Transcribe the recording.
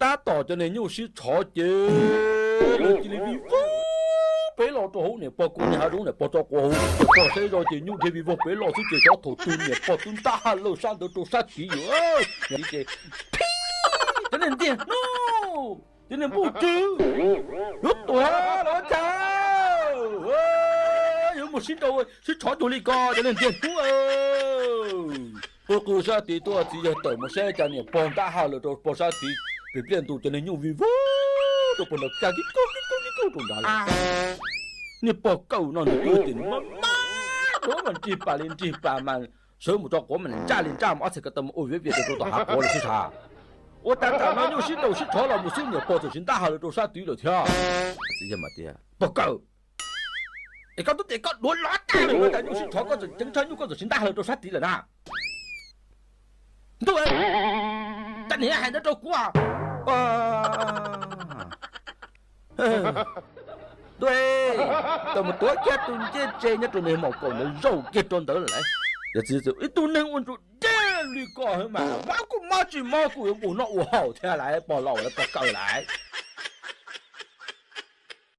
ta tỏ cho nên nhiều sĩ trò chứ rồi chỉ vì vô bé lò cho hậu này bỏ cũng nhà đúng này bỏ cho cô bỏ xây rồi chỉ nhiều thì vì vô bé lò chứ chỉ cho thổ tu này bỏ tu ta lâu sang được tu sát chỉ rồi như thế cho nên tiền no cho nên bù chứ lúc tuổi đó chào有冇先到啊？先坐到呢個，有人點不過沙地多只有對冇些就你幫打下了，就幫沙地別變到就你用微波，就幫到家己高到哪裡？你報夠那你有點乜？我們幾百年幾百萬，所以冇咗我們家連家冇一齊個都冇別別的都下過了是啥？我打打那有先到先坐了，冇先你幫就先打下了，就沙地了跳，是什麼的？報夠。你講到地角攞攞大嚟，但係有時坐嗰陣整親，有嗰陣先打去到沙地了呐。對，但你還在做股啊？對，怎麼多結頓這一頓你冇講你肉結頓得嚟？有時就一頓能穩住這裡個係嘛？毛骨毛有冇那我好聽來，把老來把狗來。